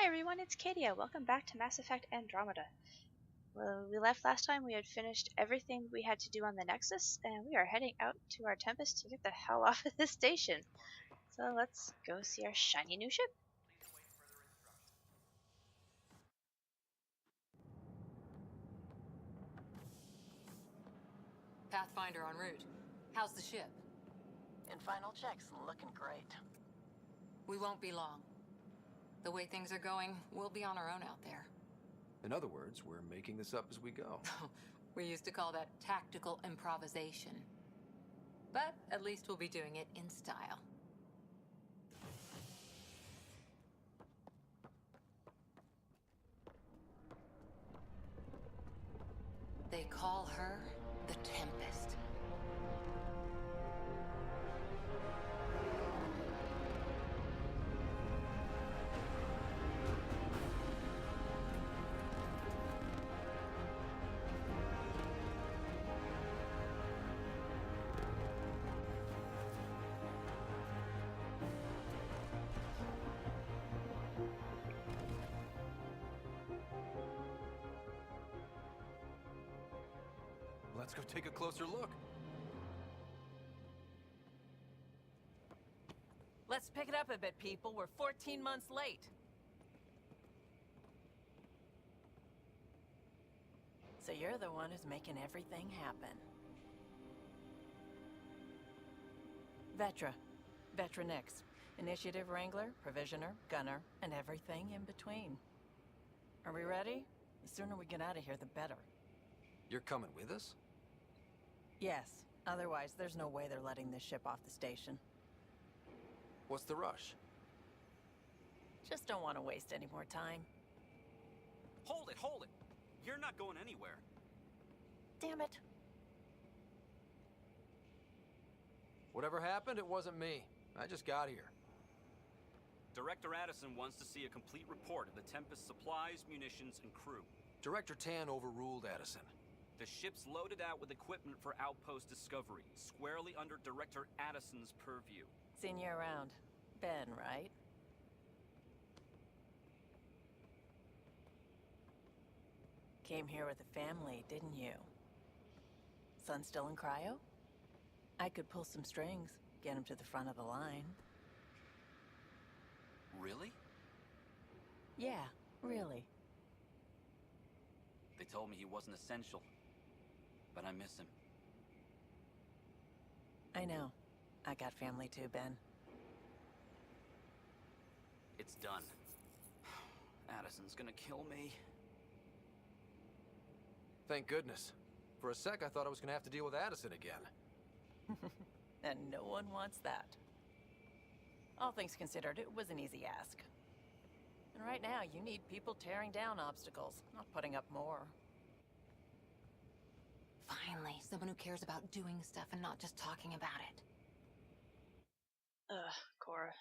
Hi everyone, it's Katia. Welcome back to Mass Effect Andromeda. Well, we left last time, we had finished everything we had to do on the Nexus, and we are heading out to our Tempest to get the hell off of this station. So let's go see our shiny new ship. Pathfinder en route. How's the ship? In final checks, looking great. We won't be long. The way things are going, we'll be on our own out there. In other words, we're making this up as we go. We used to call that tactical improvisation. But at least we'll be doing it in style. They call her the Tempest. Let's go take a closer look. Let's pick it up a bit, people. We're 14 months late. So you're the one who's making everything happen. Vetra. Vetra Nix. Initiative Wrangler, Provisioner, Gunner, and everything in between. Are we ready? The sooner we get out of here, the better. You're coming with us? Yes. Otherwise, there's no way they're letting this ship off the station. What's the rush? Just don't want to waste any more time. Hold it, hold it! You're not going anywhere. Damn it. Whatever happened, it wasn't me. I just got here. Director Addison wants to see a complete report of the Tempest supplies, munitions, and crew. Director Tan overruled Addison. The ship's loaded out with equipment for outpost discovery, squarely under Director Addison's purview. Seen you around. Ben, right? Came here with a family, didn't you? Son still in cryo? I could pull some strings, get him to the front of the line. Really? Yeah, really. They told me he wasn't essential, but I miss him. I know. I got family too, Ben. It's done. Addison's gonna kill me. Thank goodness. For a sec, I thought I was gonna have to deal with Addison again. And no one wants that. All things considered, it was an easy ask. And right now, you need people tearing down obstacles, not putting up more. Finally, someone who cares about doing stuff and not just talking about it. Ugh, Cora.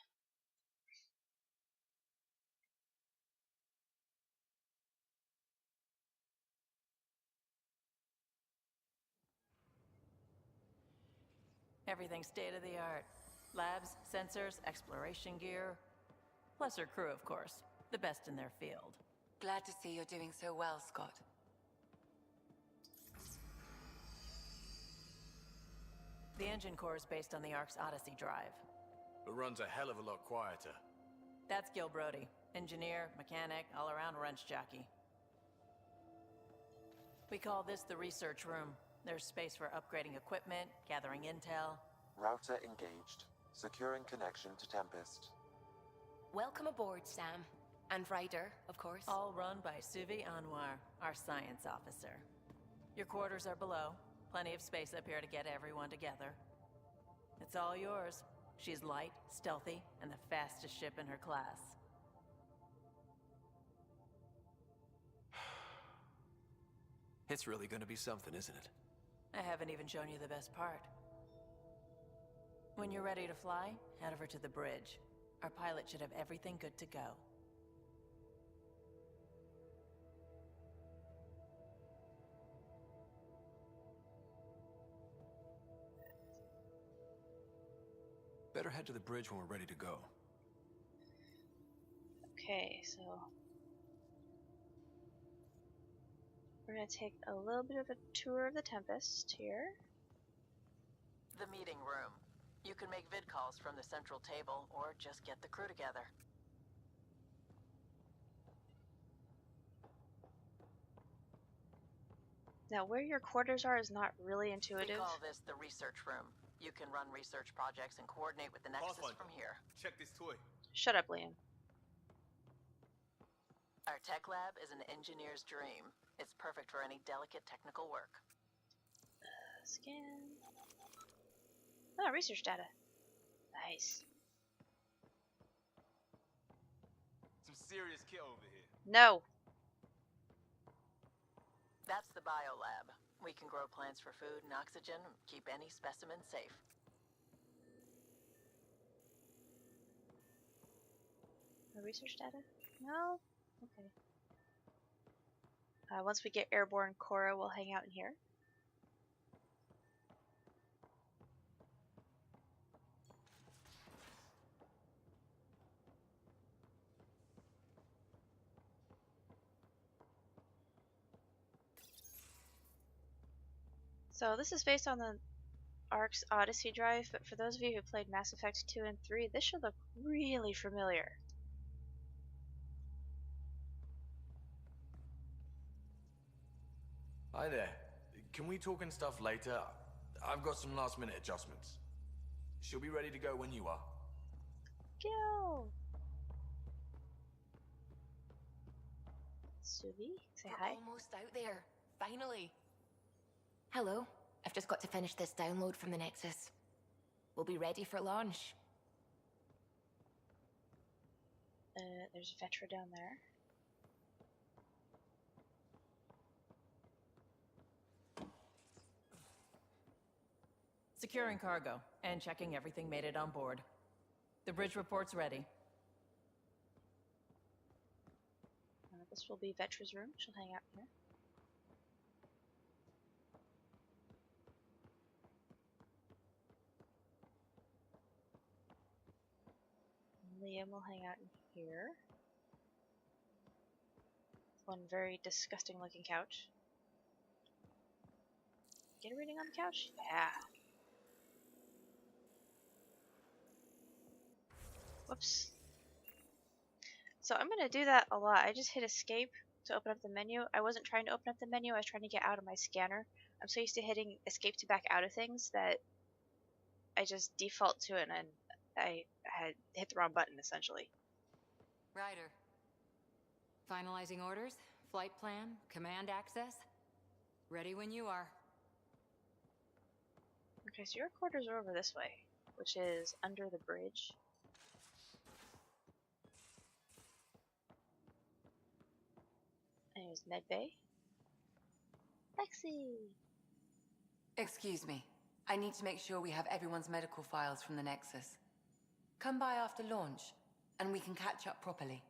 Everything's state-of-the-art. Labs, sensors, exploration gear. Plus her crew, of course. The best in their field. Glad to see you're doing so well, Scott. The engine core is based on the Ark's Odyssey drive. It runs a hell of a lot quieter. That's Gil Brody. Engineer, mechanic, all-around wrench jockey. We call this the research room. There's space for upgrading equipment, gathering intel. Router engaged. Securing connection to Tempest. Welcome aboard, Sam. And Ryder, of course. All run by Suvi Anwar, our science officer. Your quarters are below. Plenty of space up here to get everyone together. It's all yours. She's light, stealthy, and the fastest ship in her class. It's really gonna be something, isn't it? I haven't even shown you the best part. When you're ready to fly, head over to the bridge. Our pilot should have everything good to go. Better head to the bridge when we're ready to go. Okay, so we're gonna take a little bit of a tour of the Tempest here. The meeting room. You can make vid calls from the central table, or just get the crew together. Now, where your quarters are is not really We intuitive. call this the research room. You can run research projects and coordinate with the Nexus from here. Check this toy. Shut up, Liam. Our tech lab is an engineer's dream. It's perfect for any delicate technical work. Scan. Oh, research data. Nice. Some serious kit over here. No. That's the biolab. We can grow plants for food and oxygen, keep any specimen safe. No research data? No? Okay. Once we get airborne Cora, we'll hang out in here. So this is based on the ARC's Odyssey drive, but for those of you who played Mass Effect 2 and 3, this should look really familiar. Hi there. Can we talk and stuff later? I've got some last minute adjustments. She'll be ready to go when you are. Go! Suvi, say We're hi. almost out there. Finally. Hello. I've just got to finish this download from the Nexus. We'll be ready for launch. There's Vetra down there. Securing cargo and checking everything made it on board. The bridge report's ready. This will be Vetra's room. She'll hang out here. Liam will hang out in here. One very disgusting looking couch. Get a reading on the couch? Yeah. Whoops. So I'm gonna do that a lot. I just hit escape to open up the menu. I wasn't trying to open up the menu, I was trying to get out of my scanner. I'm so used to hitting escape to back out of things that I just default to it, and I had hit the wrong button essentially. Ryder. Finalizing orders, flight plan, command access. Ready when you are. Okay, so your quarters are over this way, which is under the bridge. And here's medbay. Lexi! Excuse me. I need to make sure we have everyone's medical files from the Nexus. Come by after launch, and we can catch up properly.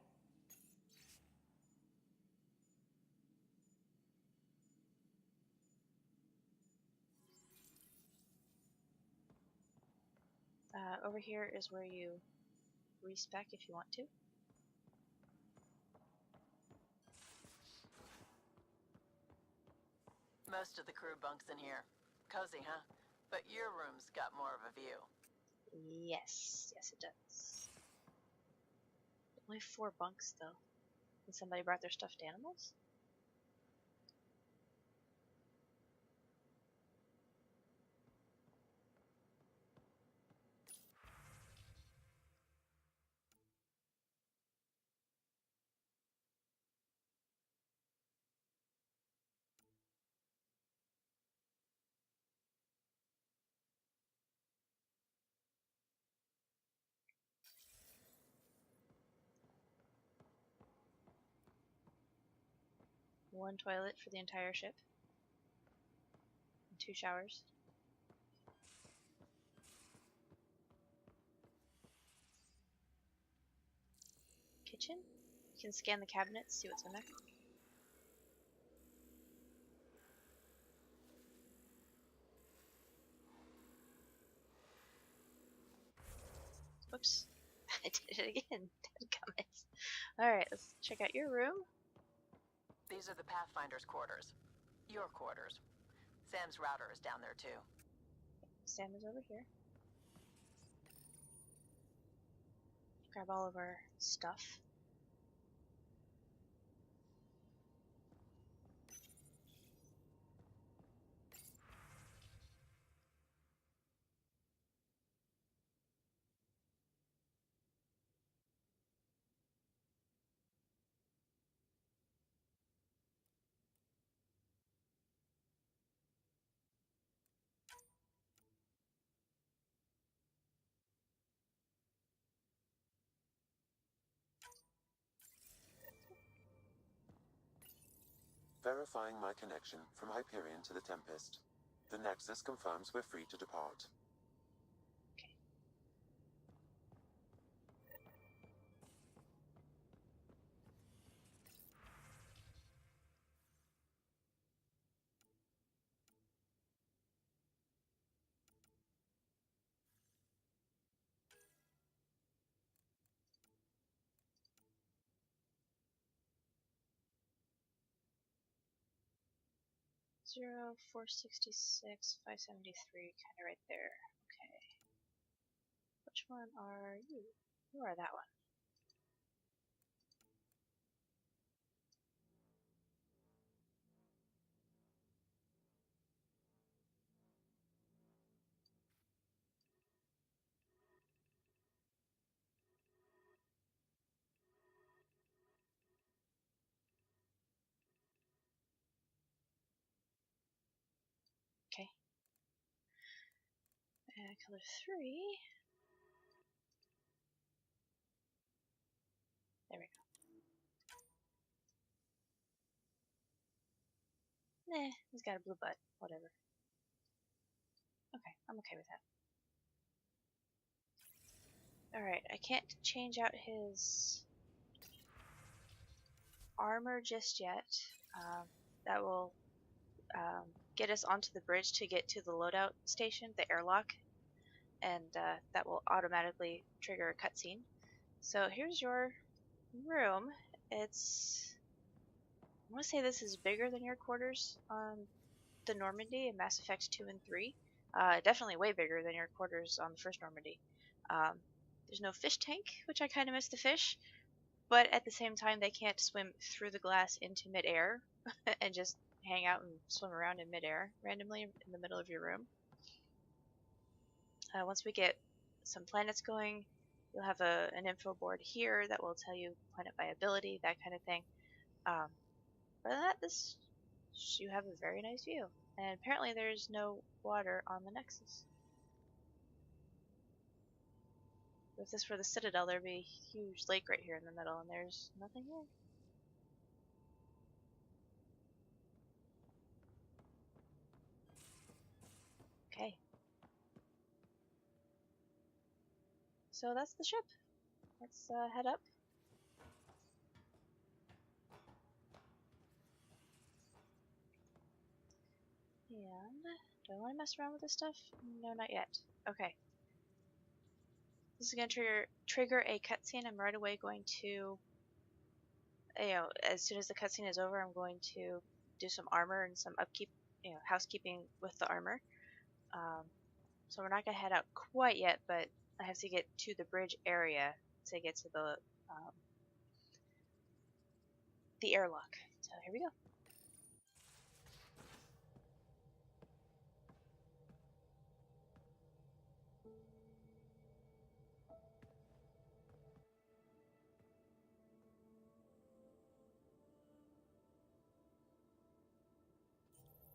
Over here is where you respec if you want to. Most of the crew bunks in here. Cozy, huh? But your room's got more of a view. Yes, yes it does. Only 4 bunks though. And somebody brought their stuffed animals? One toilet for the entire ship. And 2 showers. Kitchen? You can scan the cabinets, see what's in there. Whoops. I did it again. Dadgummit. Alright, let's check out your room. These are the Pathfinder's quarters. Your quarters. Sam's router is down there too. Sam is over here. Grab all of our stuff. Verifying my connection from Hyperion to the Tempest. The Nexus confirms we're free to depart. Okay. 466, 573, kind of right there. Okay. Which one are you? You are that one. Okay. And color 3. There we go. Nah, he's got a blue butt. Whatever. Okay, I'm okay with that. Alright, I can't change out his armor just yet. That will get us onto the bridge to get to the loadout station, the airlock, and that will automatically trigger a cutscene. So here's your room. It's, I want to say this is bigger than your quarters on the Normandy in Mass Effect 2 and 3. Definitely way bigger than your quarters on the first Normandy. There's no fish tank, which I kind of miss the fish, but at the same time they can't swim through the glass into midair and just hang out and swim around in midair randomly in the middle of your room. Once we get some planets going, you'll have an info board here that will tell you planet viability, that kind of thing. For that, you have a very nice view. And apparently there's no water on the Nexus. If this were the Citadel, there'd be a huge lake right here in the middle, and there's nothing here. Okay. So that's the ship. Let's head up. And do I want to mess around with this stuff? No, not yet. Okay. This is going to trigger a cutscene. I'm right away going to, as soon as the cutscene is over, I'm going to do some armor and some upkeep, housekeeping with the armor. So we're not going to head out quite yet, but I have to get to the bridge area to get to the airlock. So here we go.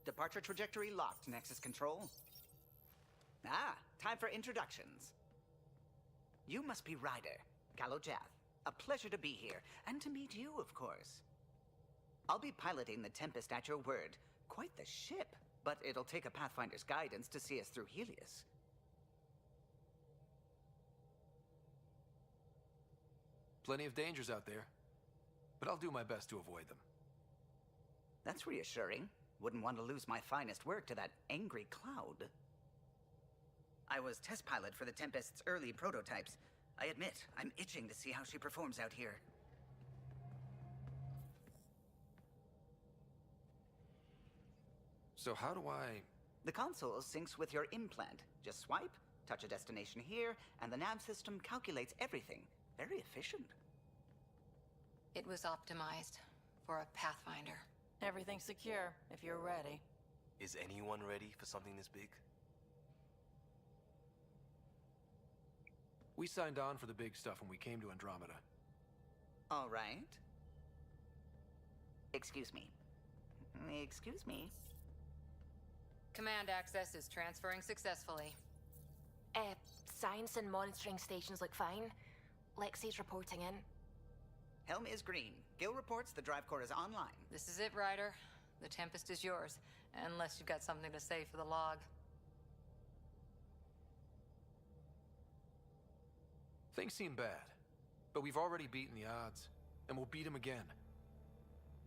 Departure trajectory locked, Nexus Control. Ah, time for introductions. You must be Ryder, Kalojath. A pleasure to be here, and to meet you, of course. I'll be piloting the Tempest at your word. Quite the ship, but it'll take a Pathfinder's guidance to see us through Helios. Plenty of dangers out there, but I'll do my best to avoid them. That's reassuring. Wouldn't want to lose my finest work to that angry cloud. I was test pilot for the Tempest's early prototypes. I admit, I'm itching to see how she performs out here. So how do I... The console syncs with your implant. Just swipe, touch a destination here, and the nav system calculates everything. Very efficient. It was optimized for a Pathfinder. Everything's secure, if you're ready. Is anyone ready for something this big? We signed on for the big stuff when we came to Andromeda. All right. Excuse me. Excuse me. Command access is transferring successfully. Science and monitoring stations look fine. Lexi's reporting in. Helm is green. Gil reports the drive core is online. This is it, Ryder. The Tempest is yours, unless you've got something to say for the log. Things seem bad, but we've already beaten the odds, and we'll beat them again.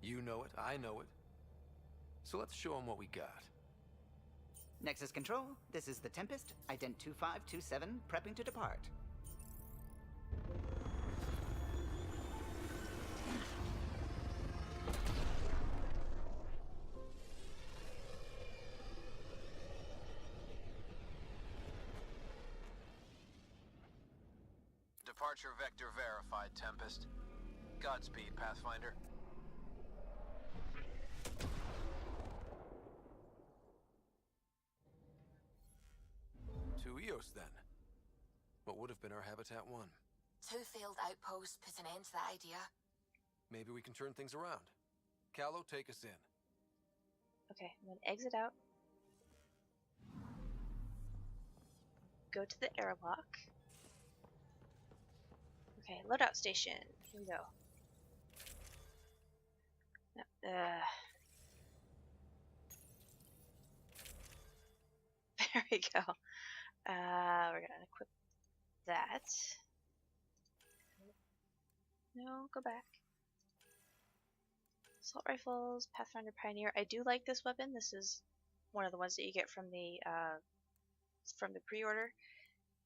You know it, I know it. So let's show them what we got. Nexus Control, this is the Tempest, ident 2527, prepping to depart. Departure vector verified, Tempest. Godspeed, Pathfinder. To Eos, then. What would have been our Habitat 1. 2 failed outposts put an end to that idea. Maybe we can turn things around. Callow, take us in. Okay, I'm gonna exit out. Go to the airlock. Okay, loadout station. Here we go. There we go. We're gonna equip that. No, go back. Assault rifles, Pathfinder Pioneer. I do like this weapon. This is one of the ones that you get from the pre-order.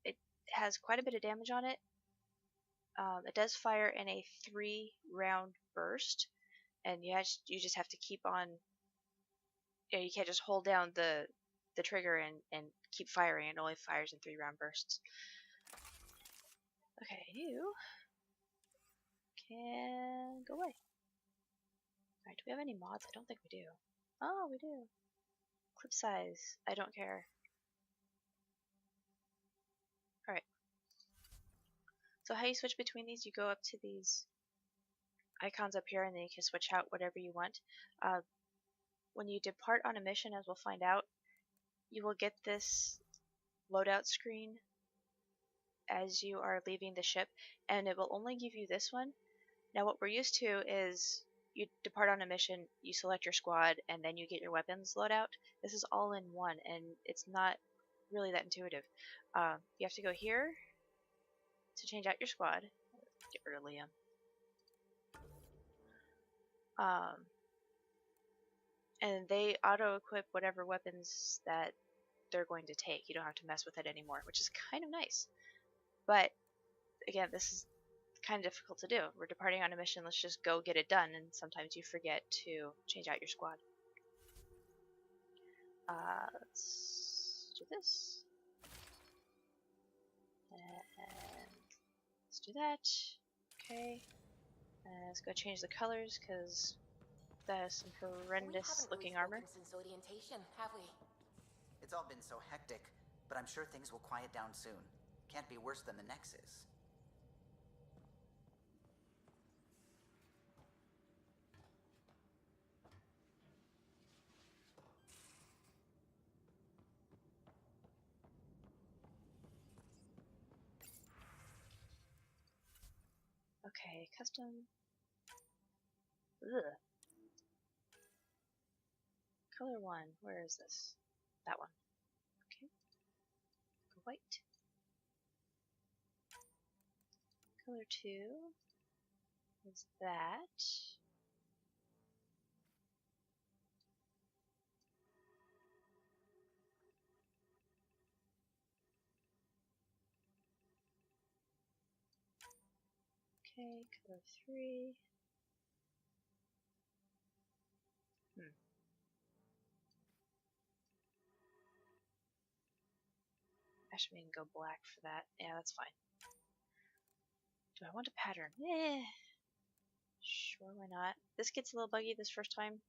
It has quite a bit of damage on it. It does fire in a 3-round burst, and you just have to keep on. You can't just hold down the trigger and keep firing. It only fires in 3-round bursts. Okay, you can go away. Alright, do we have any mods? I don't think we do. Oh, we do. Clip size. I don't care. Alright. So how you switch between these, you go up to these icons up here and then you can switch out whatever you want. When you depart on a mission, as we'll find out, you will get this loadout screen as you are leaving the ship, and it will only give you this one. Now what we're used to is you depart on a mission, you select your squad, and then you get your weapons loadout. This is all in one, and it's not really that intuitive. You have to go here to change out your squad. Get rid of Liam. And they auto-equip whatever weapons that they're going to take. You don't have to mess with it anymore, which is kind of nice. But, again, this is kind of difficult to do. We're departing on a mission, let's just go get it done, and sometimes you forget to change out your squad. Let's do this. And let's do that. Okay. Let's go change the colors, because that is some horrendous looking armor. Since orientation, have we? It's all been so hectic, but I'm sure things will quiet down soon. Can't be worse than the Nexus. Okay, custom. Ugh. Color 1, where is this? That one. Okay. Go white. Color 2 is that. Okay, cover 3. Actually, we can go black for that. Yeah, that's fine. Do I want a pattern? Sure, why not? This gets a little buggy this first time.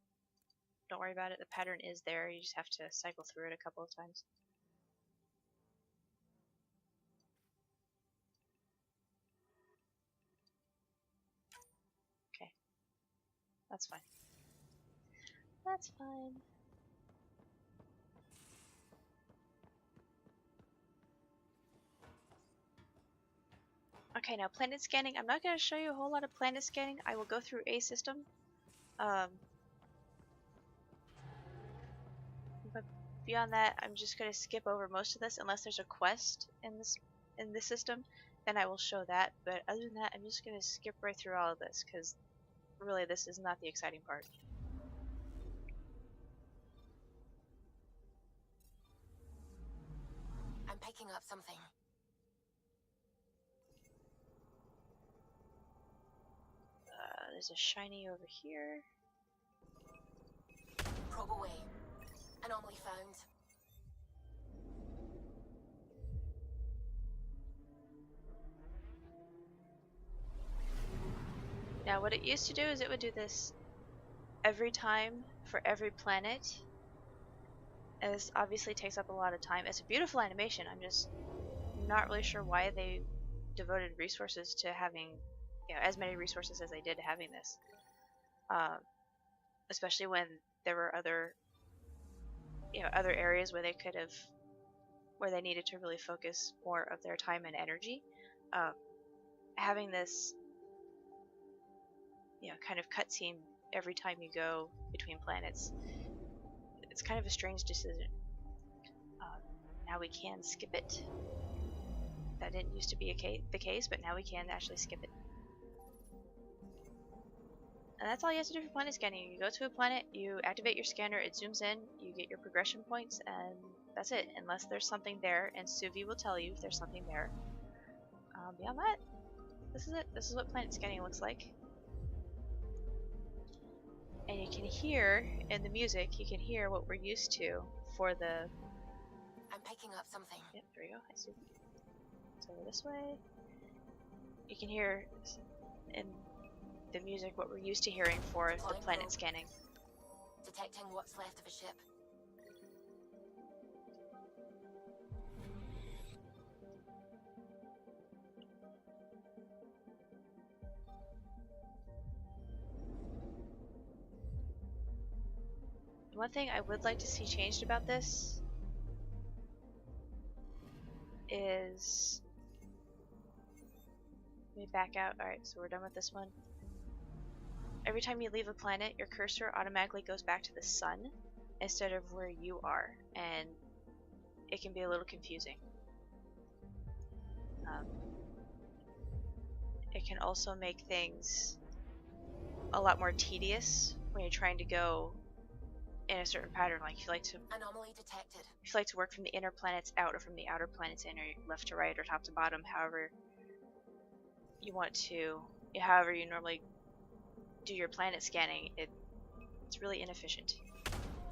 Don't worry about it. The pattern is there. You just have to cycle through it a couple of times. Okay. That's fine. That's fine. Okay, now planet scanning. I'm not going to show you a whole lot of planet scanning. I will go through a system. But beyond that, I'm just going to skip over most of this unless there's a quest in this system. Then I will show that. But other than that, I'm just going to skip right through all of this because really this is not the exciting part. I'm picking up something. There's a shiny over here. Probe away. Anomaly found. Now what it used to do is it would do this every time for every planet. And this obviously takes up a lot of time. It's a beautiful animation. I'm just not really sure why they devoted resources to having, as many resources as they did to having this. Especially when there were other areas where they could have, where they needed to really focus more of their time and energy. Having this, kind of cutscene every time you go between planets, it's kind of a strange decision. Now we can skip it. That didn't used to be the case, but now we can actually skip it. And that's all you have to do for planet scanning. You go to a planet, you activate your scanner, it zooms in, you get your progression points, and that's it. Unless there's something there, and Suvi will tell you if there's something there. Beyond that, this is it. This is what planet scanning looks like. And you can hear in the music, you can hear what we're used to for the... I'm picking up something. Yep, there we go. I see. So this way. You can hear in the music what we're used to hearing for the planet scanning. Detecting what's left of a ship. One thing I would like to see changed about this is... Let me back out. Alright, so we're done with this one. Every time you leave a planet, your cursor automatically goes back to the sun instead of where you are, and it can be a little confusing. It can also make things a lot more tedious when you're trying to go in a certain pattern. Like if you like to anomaly detected. If you like to work from the inner planets out or from the outer planets in, or left to right or top to bottom, however you want to, however you normally do your planet scanning, it's really inefficient.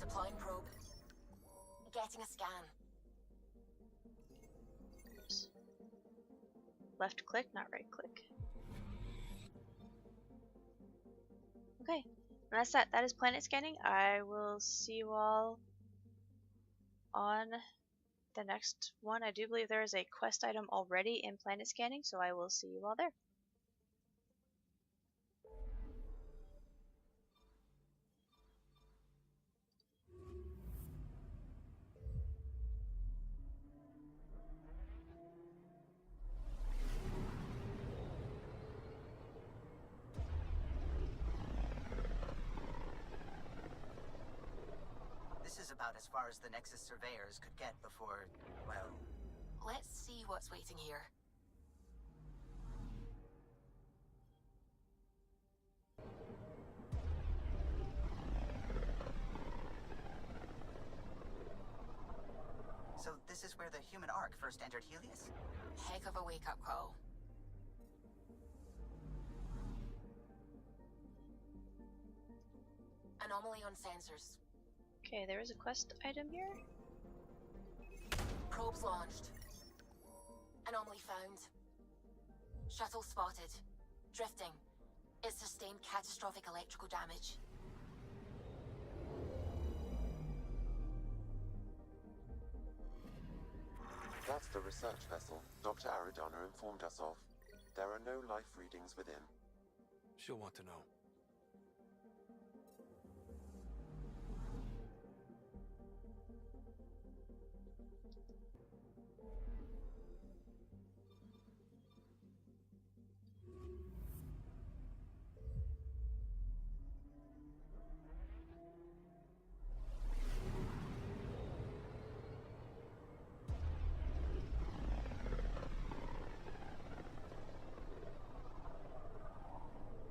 Deploying probe. Getting a scan. Oops. Left click, not right click. Okay, and that's that. That is planet scanning. I will see you all on the next one. I do believe there is a quest item already in planet scanning, so I will see you all there. This is about as far as the Nexus surveyors could get before, well... Let's see what's waiting here. So this is where the human Ark first entered Helios? Heck of a wake-up call. Anomaly on sensors. Okay, there is a quest item here. Probes launched. Anomaly found. Shuttle spotted. Drifting. It sustained catastrophic electrical damage. That's the research vessel Dr. Aridana informed us of. There are no life readings within. She'll want to know.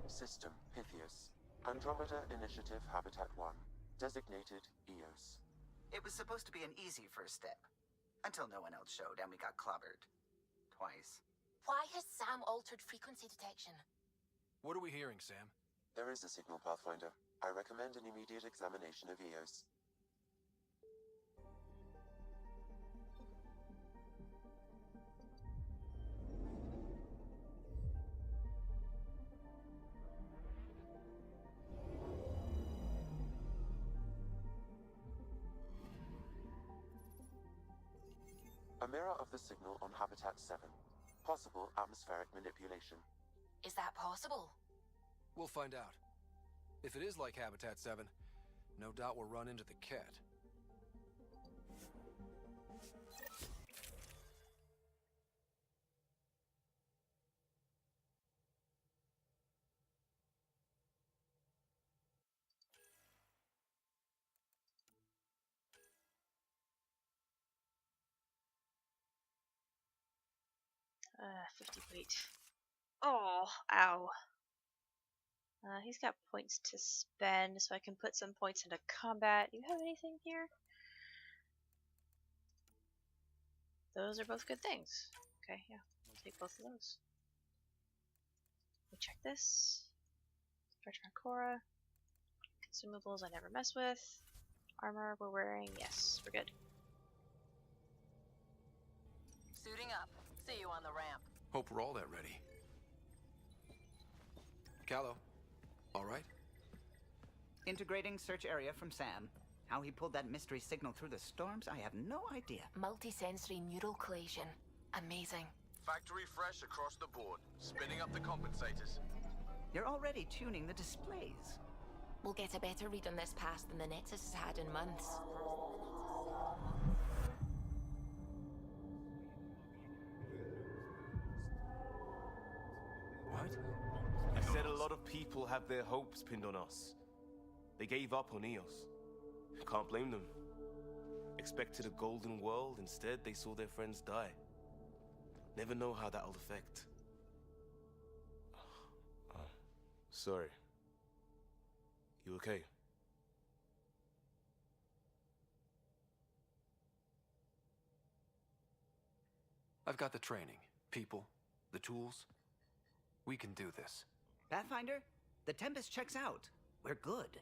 System Pythias. Andromeda Initiative Habitat 1. Designated EOS. It was supposed to be an easy first step. Until no one else showed and we got clobbered. Twice. Why has Sam altered frequency detection? What are we hearing, Sam? There is a signal, Pathfinder. I recommend an immediate examination of EOS. A mirror of the signal on Habitat 7. Possible atmospheric manipulation. Is that possible? We'll find out. If it is like Habitat 7, no doubt we'll run into the cat. 50 weight. Oh, ow. He's got points to spend, so I can put some points into combat. Do you have anything here? Those are both good things. Okay, yeah, we'll take both of those. We'll check this. Return Cora. Consumables I never mess with. Armor we're wearing. Yes, we're good. Suiting up. See you on the ramp. Hope we're all that ready. Callow, all right? Integrating search area from Sam. How he pulled that mystery signal through the storms, I have no idea. Multisensory neural collation. Amazing. Factory fresh across the board. Spinning up the compensators. You're already tuning the displays. We'll get a better read on this pass than the Nexus has had in months. What? You said a lot of people have their hopes pinned on us. They gave up on Eos. Can't blame them. Expected a golden world, instead they saw their friends die. Never know how that'll affect. Sorry. You okay? I've got the training, people, the tools. We can do this. Pathfinder, the Tempest checks out. We're good.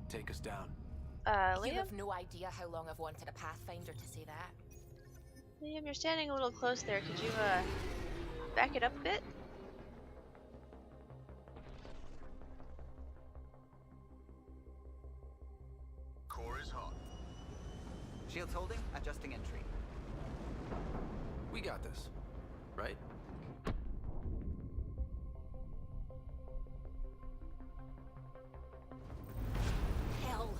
Take us down. You Liam? have no idea how long I've wanted a Pathfinder to say that. Liam, you're standing a little close there. Could you, back it up a bit? Core is hot. Shields holding, adjusting entry. We got this, right? Hell.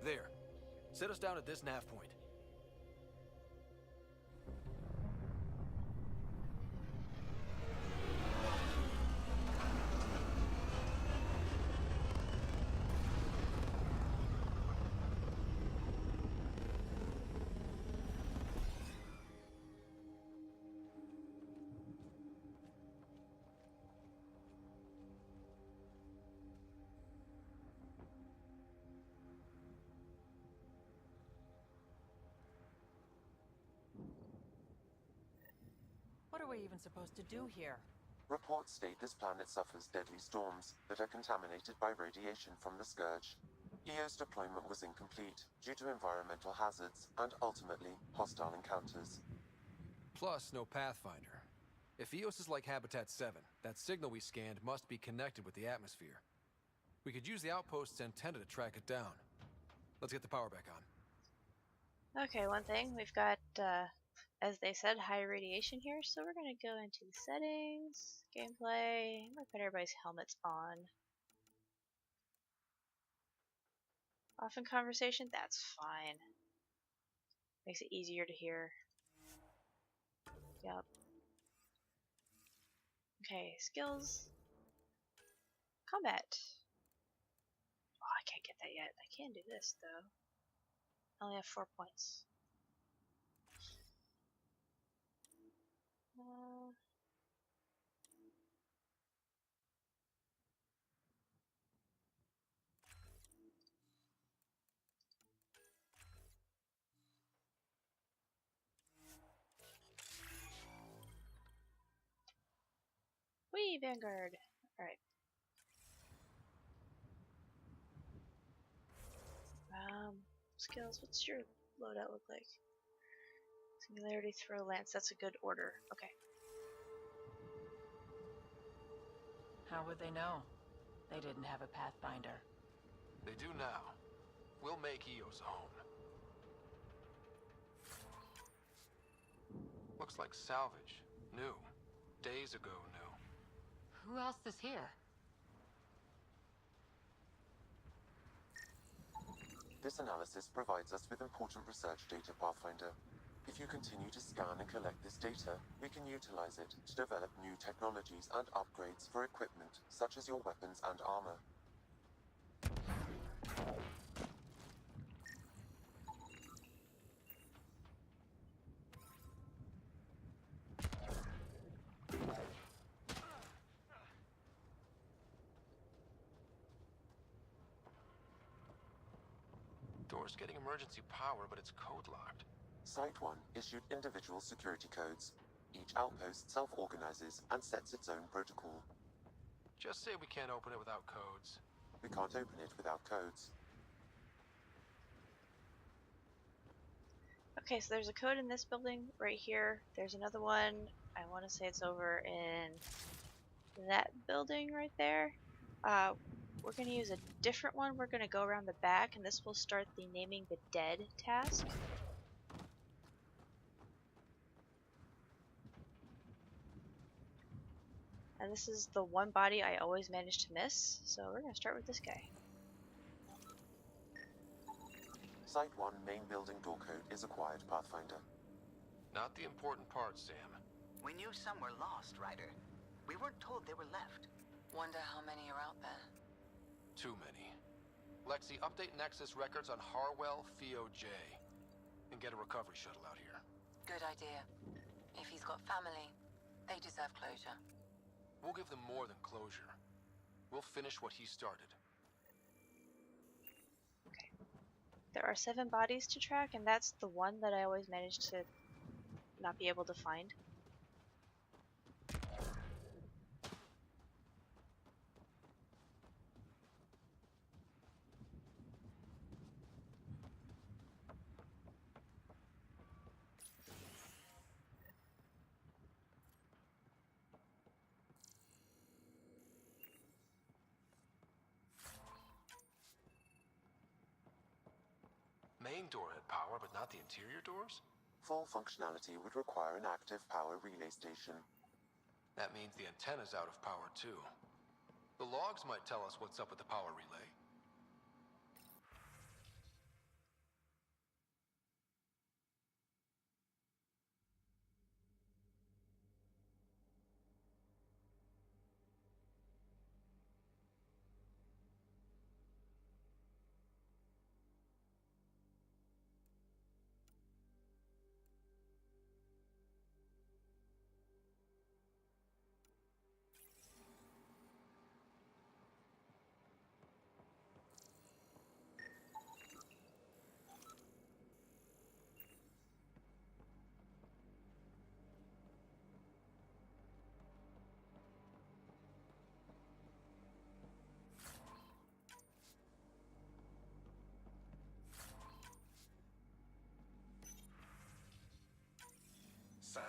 There. Set us down at this nav point. are we even supposed to do here? Reports state this planet suffers deadly storms that are contaminated by radiation from the Scourge. EO's deployment was incomplete due to environmental hazards and ultimately hostile encounters. Plus, no Pathfinder. If EOS is like Habitat 7, that signal we scanned must be connected with the atmosphere. We could use the outpost's antenna to track it down. Let's get the power back on. Okay, one thing, we've got, as they said, high radiation here, so we're going to go into settings, gameplay. I'm going to put everybody's helmets on. Off in conversation, that's fine. Makes it easier to hear. Yep. Okay, skills. Combat. Oh, I can't get that yet. I can do this, though. I only have 4 points. Whee, Vanguard. Alright. Skills. What's your loadout look like? Singularity, throw, lance. That's a good order. Okay. How would they know? They didn't have a Pathfinder. They do now. We'll make EOS a home. Looks like salvage. New. Days ago new. Who else is here? This analysis provides us with important research data, Pathfinder. If you continue to scan and collect this data, we can utilize it to develop new technologies and upgrades for equipment, such as your weapons and armor. Door's getting emergency power, but it's code locked. Site 1 issued individual security codes. Each outpost self-organizes and sets its own protocol. Just say we can't open it without codes. We can't open it without codes. Okay, so there's a code in this building right here. There's another one. I want to say it's over in that building right there. We're going to use a different one. We're going to go around the back, and this will start the naming the dead task. And this is the one body I always manage to miss, so we're going to start with this guy. Site 1 main building door code is acquired, Pathfinder. Not the important part, Sam. We knew some were lost, Ryder. We weren't told they were left. Wonder how many are out there. Too many. Lexi, update Nexus records on Harwell FEOJ. And get a recovery shuttle out here. Good idea. If he's got family, they deserve closure. We'll give them more than closure. We'll finish what he started. Okay. There are 7 bodies to track, and that's the one that I always manage to not be able to find. Main door had power, but not the interior doors? Full functionality would require an active power relay station. That means the antenna's out of power, too. The logs might tell us what's up with the power relay.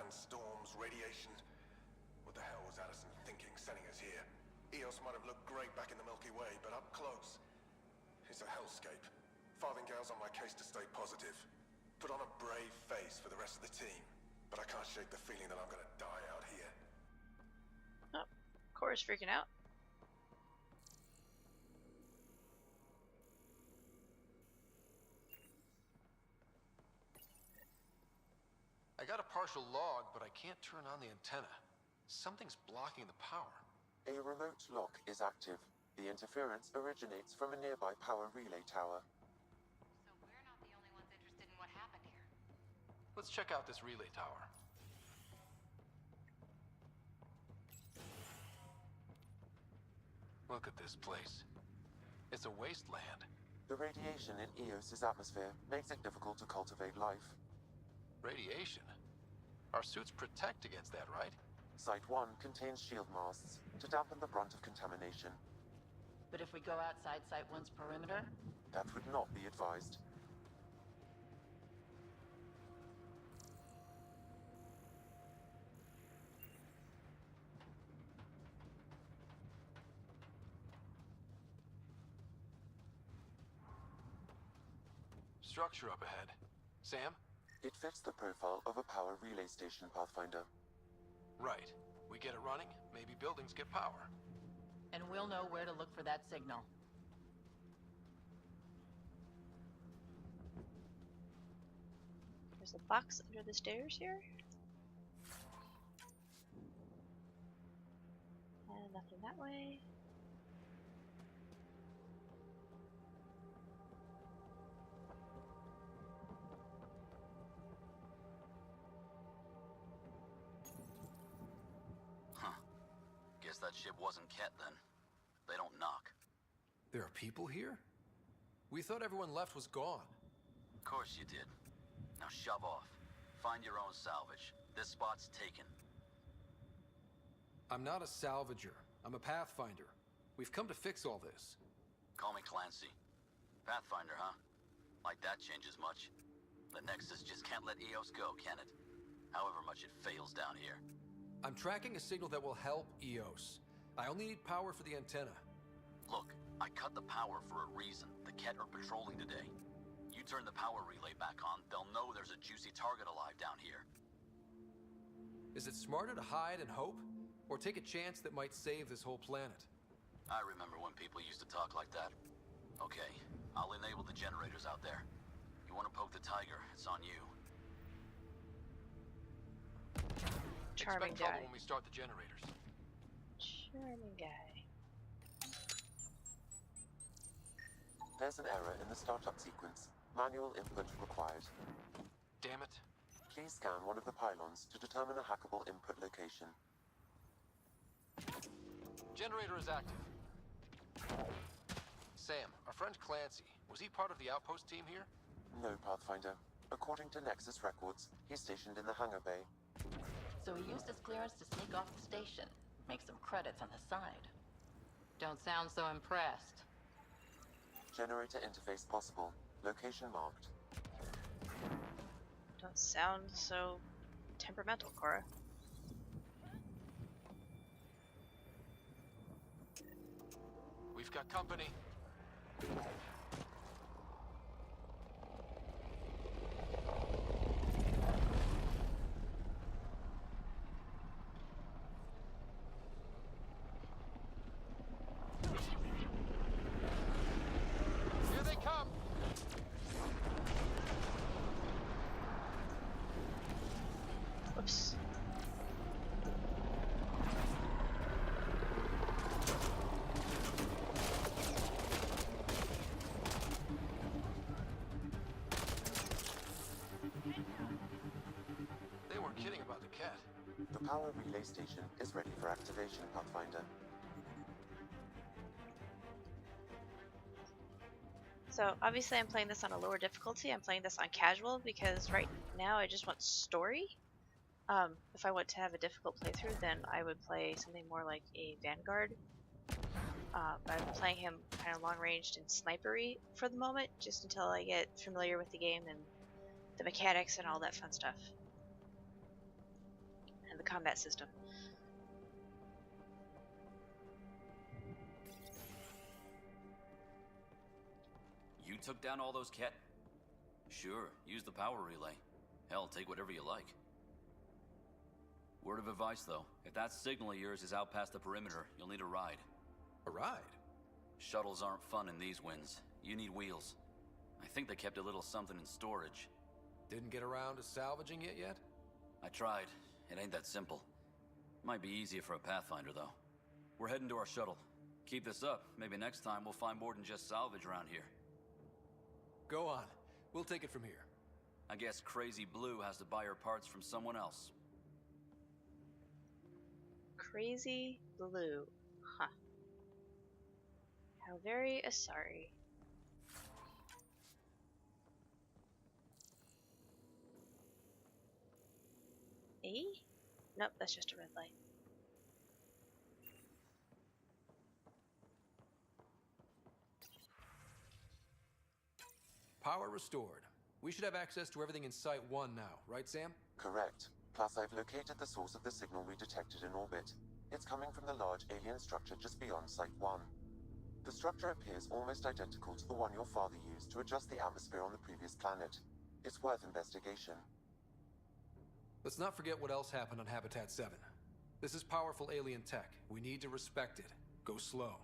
sandstorms, radiation. What the hell was Addison thinking sending us here? Eos might have looked great back in the Milky Way, but up close, it's a hellscape. Farthingale's on my case to stay positive. Put on a brave face for the rest of the team, but I can't shake the feeling that I'm gonna die out here. Oh, Cora's freaking out. I got a partial log, but I can't turn on the antenna. Something's blocking the power. A remote lock is active. The interference originates from a nearby power relay tower. So we're not the only ones interested in what happened here. Let's check out this relay tower. Look at this place. It's a wasteland. The radiation in Eos's atmosphere makes it difficult to cultivate life. Radiation? Our suits protect against that, right? Site 1 contains shield masts to dampen the brunt of contamination. But if we go outside Site 1's perimeter? That would not be advised. Structure up ahead. Sam? It fits the profile of a power relay station, Pathfinder. Right. We get it running, maybe buildings get power. And we'll know where to look for that signal. There's a box under the stairs here. And nothing that way. Guess that ship wasn't Ket then. They don't knock. There are people here? We thought everyone left was gone. Of course you did. Now shove off. Find your own salvage. This spot's taken. I'm not a salvager. I'm a pathfinder. We've come to fix all this. Call me Clancy. Pathfinder, huh? Like that changes much. The Nexus just can't let Eos go, can it? However much it fails down here. I'm tracking a signal that will help Eos. I only need power for the antenna. Look, I cut the power for a reason. The Ket are patrolling today. You turn the power relay back on, they'll know there's a juicy target alive down here. Is it smarter to hide and hope? Or take a chance that might save this whole planet? I remember when people used to talk like that. Okay, I'll enable the generators out there. You want to poke the tiger, it's on you. Charming Expect trouble guy. when we start the generators. Charming guy. There's an error in the startup sequence. Manual input required. Damn it. Please scan one of the pylons to determine a hackable input location. Generator is active. Sam, our friend Clancy, was he part of the outpost team here? No, Pathfinder. According to Nexus records, he's stationed in the hangar bay. So he used his clearance to sneak off the station. Make some credits on the side. Don't sound so impressed. Generator interface possible. Location marked. Don't sound so temperamental, Cora. We've got company. Here they come! Whoops. They weren't kidding about the cat. The power relay station is ready for activation, Pathfinder. So obviously I'm playing this on a lower difficulty. I'm playing this on casual because right now I just want story. If I want to have a difficult playthrough, then I would play something more like a Vanguard. But I'm playing him kind of long-ranged and snipery for the moment, just until I get familiar with the game and the mechanics and all that fun stuff. the combat system. You took down all those Ket? Sure, use the power relay. Hell, take whatever you like. Word of advice, though. If that signal of yours is out past the perimeter, you'll need a ride. A ride? Shuttles aren't fun in these winds. You need wheels. I think they kept a little something in storage. Didn't get around to salvaging it yet? I tried. It ain't that simple. Might be easier for a Pathfinder, though. We're heading to our shuttle. Keep this up. Maybe next time we'll find more than just salvage around here. Go on. We'll take it from here. I guess Crazy Blue has to buy her parts from someone else. Crazy Blue. Huh. How very sorry. E? Nope, that's just a red light. Power restored. We should have access to everything in Site 1 now, right, Sam? Correct. Plus, I've located the source of the signal we detected in orbit. It's coming from the large alien structure just beyond Site 1. The structure appears almost identical to the one your father used to adjust the atmosphere on the previous planet. It's worth investigation. Let's not forget what else happened on Habitat 7. This is powerful alien tech. We need to respect it. Go slow.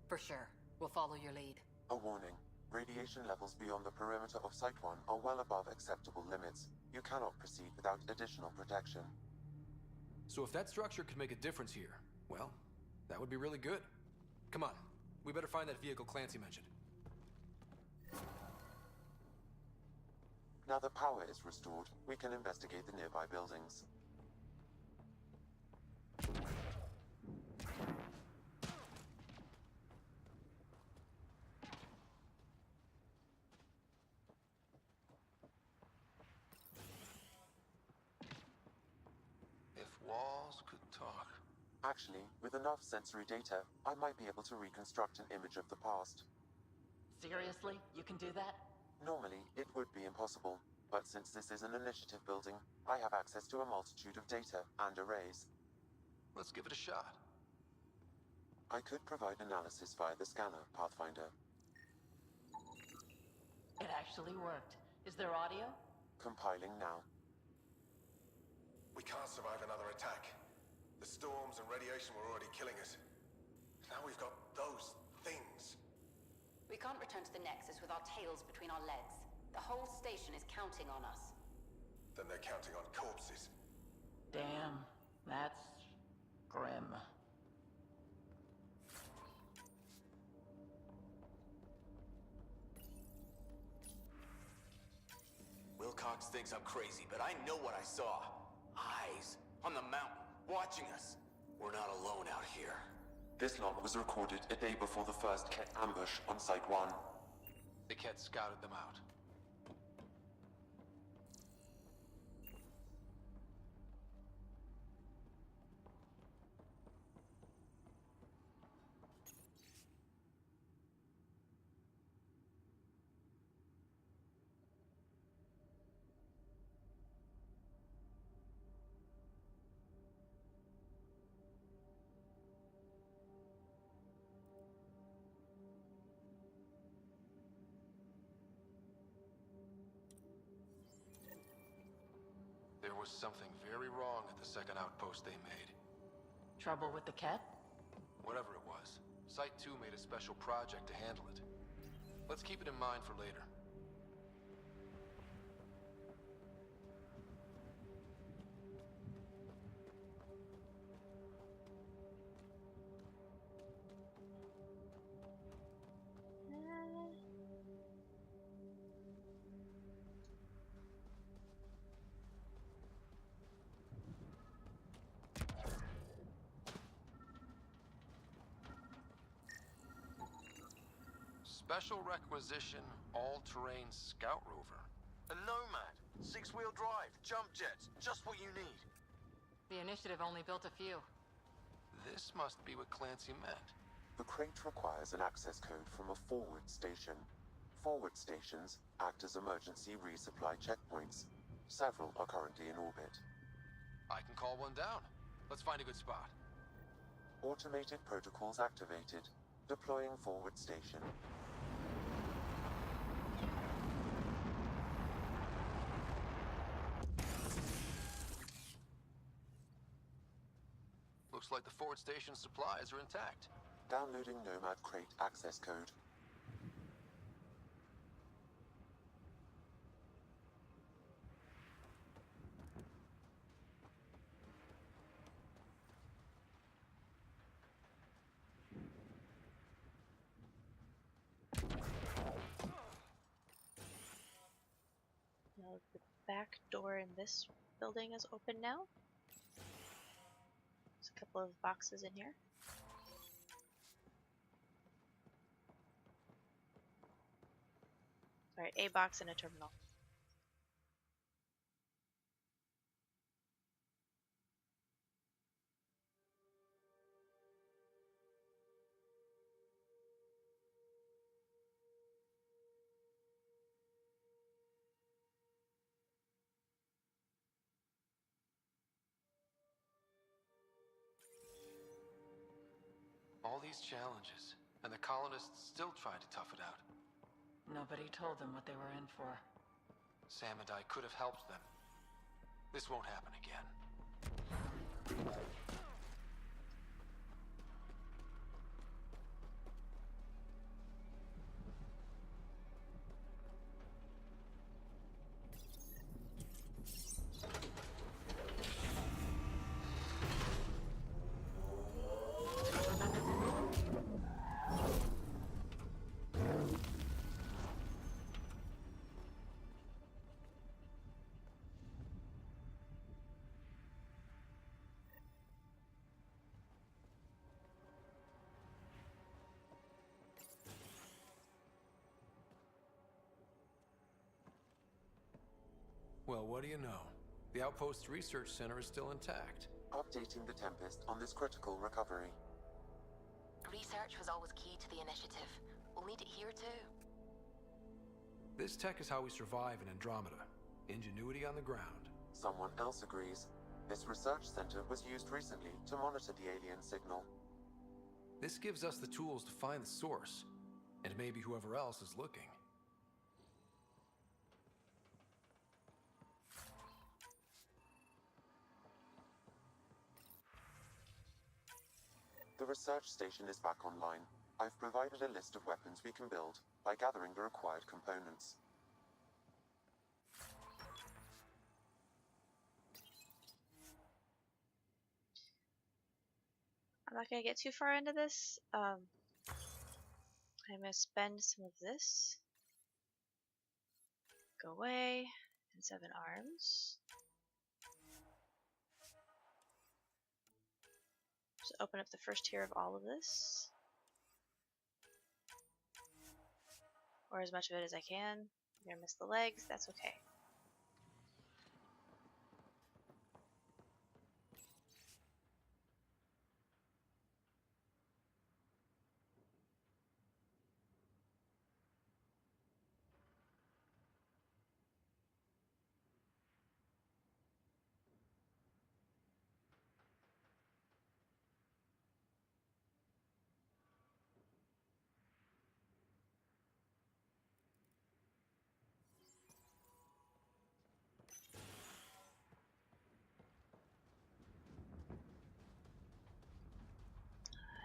For sure. We'll follow your lead. A warning. Radiation levels beyond the perimeter of Site 1 are well above acceptable limits. You cannot proceed without additional protection. So if that structure could make a difference here, well, that would be really good. Come on. We better find that vehicle Clancy mentioned. Now the power is restored, we can investigate the nearby buildings. If walls could talk. Actually, with enough sensory data, I might be able to reconstruct an image of the past. Seriously? You can do that? Normally, it would be impossible, but since this is an initiative building, I have access to a multitude of data and arrays. Let's give it a shot. I could provide analysis via the scanner, Pathfinder. It actually worked. Is there audio? Compiling now. We can't survive another attack. The storms and radiation were already killing us. Now we've got those things. We can't return to the Nexus with our tails between our legs. The whole station is counting on us. Then they're counting on corpses. Damn, that's grim. Wilcox thinks I'm crazy, but I know what I saw. Eyes on the mountain, watching us. We're not alone out here. This log was recorded a day before the first Ket ambush on Site 1. The Ket scouted them out. There was something very wrong at the second outpost they made. Trouble with the Ket? Whatever it was, Site 2 made a special project to handle it. Let's keep it in mind for later. Special requisition, all-terrain scout rover. A Nomad. 6-wheel drive, jump jets, just what you need. The initiative only built a few. This must be what Clancy meant. The crate requires an access code from a forward station. Forward stations act as emergency resupply checkpoints. Several are currently in orbit. I can call one down. Let's find a good spot. Automated protocols activated. Deploying forward station. Looks like the forward station supplies are intact. Downloading Nomad Crate access code. Now the back door in this building is open now. There's a couple of boxes in here. Alright, a box and a terminal. All these challenges, and the colonists still trying to tough it out. Nobody told them what they were in for. Sam and I could have helped them. This won't happen again. Well, what do you know? The Outpost Research Center is still intact. Updating the Tempest on this critical recovery. Research was always key to the initiative. We'll need it here too. This tech is how we survive in Andromeda. Ingenuity on the ground. Someone else agrees. This research center was used recently to monitor the alien signal. This gives us the tools to find the source, and maybe whoever else is looking. The research station is back online. I've provided a list of weapons we can build by gathering the required components. I'm not going to get too far into this. I'm going to spend some of this. Go away. And 7 arms. Just open up the first tier of all of this. Or as much of it as I can. I'm going to miss the legs. That's okay.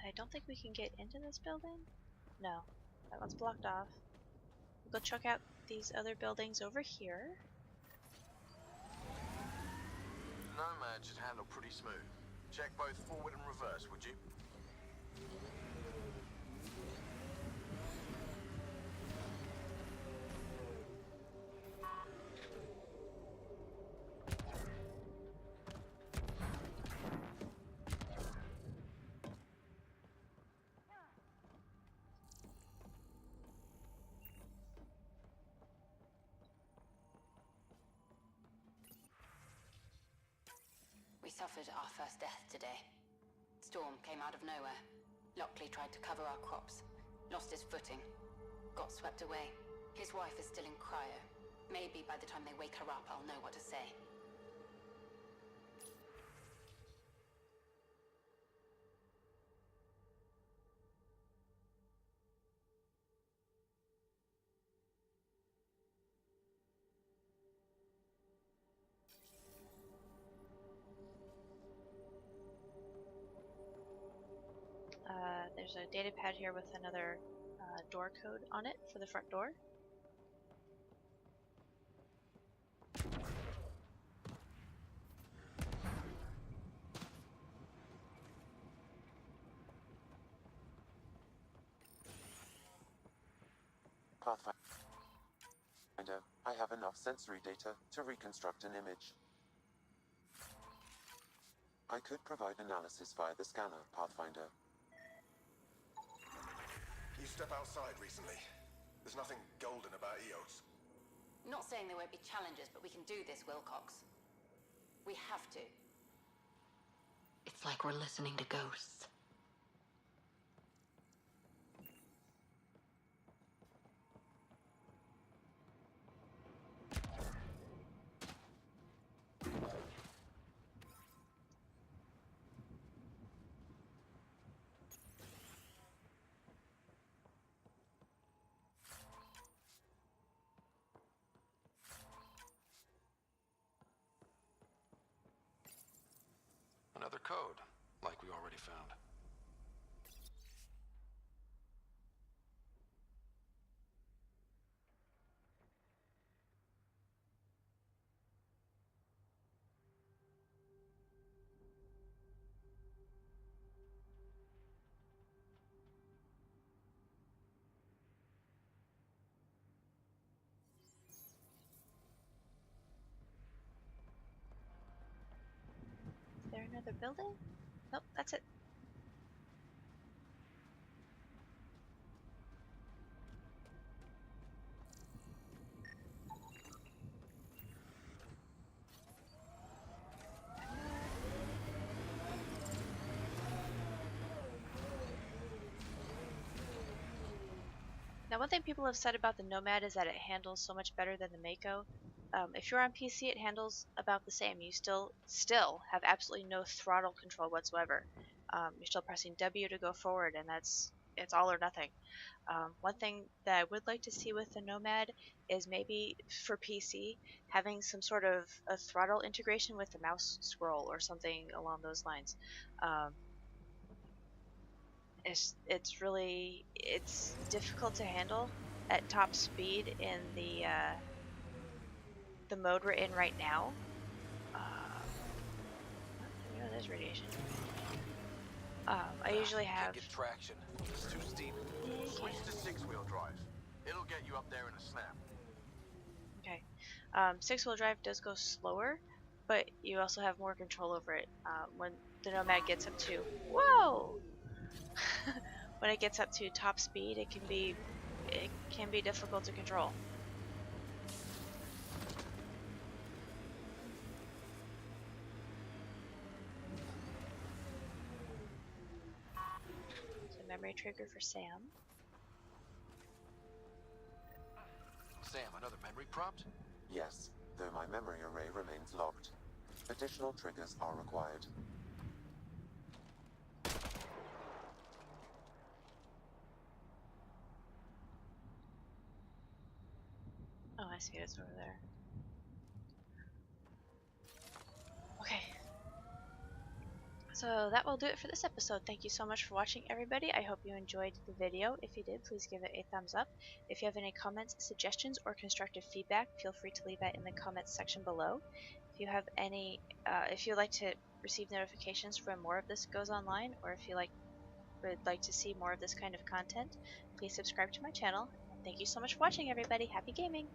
I don't think we can get into this building. No, that one's blocked off. We'll go check out these other buildings over here. Nomad should handle pretty smooth. Check both forward and reverse, would you? We suffered our first death today. Storm came out of nowhere. Lockley tried to cover our crops. Lost his footing. Got swept away. His wife is still in cryo. Maybe by the time they wake her up, I'll know what to say. there's a data pad here with another door code on it for the front door. Pathfinder, I have enough sensory data to reconstruct an image. I could provide analysis via the scanner, Pathfinder. You step outside recently. There's nothing golden about Eos. Not saying there won't be challenges, but we can do this, Wilcox. We have to. It's like we're listening to ghosts. Another code, like we already found. Is there another building? Nope, that's it. Now, one thing people have said about the Nomad is that it handles so much better than the Mako. If you're on PC, it handles about the same. You still have absolutely no throttle control whatsoever. You're still pressing W to go forward, and it's all or nothing. One thing that I would like to see with the Nomad is maybe for PC having some sort of a throttle integration with the mouse scroll or something along those lines. It's difficult to handle at top speed in the mode we're in right now. There's radiation. I usually have. Can't get traction. It's too steep. Switch to six-wheel drive. It'll get you up there in a snap. Okay. Six-wheel drive does go slower, but you also have more control over it. When the Nomad gets up to whoa. When it gets up to top speed, it can be difficult to control. So memory trigger for Sam. Sam, another memory prompt? Yes, though my memory array remains locked. Additional triggers are required. Oh, I see it. It's over there. Okay. So that will do it for this episode. Thank you so much for watching, everybody. I hope you enjoyed the video. If you did, please give it a thumbs up. If you have any comments, suggestions, or constructive feedback, feel free to leave that in the comments section below. If you have any, if you'd like to receive notifications when more of this goes online, or if you would like to see more of this kind of content, please subscribe to my channel. Thank you so much for watching, everybody. Happy gaming!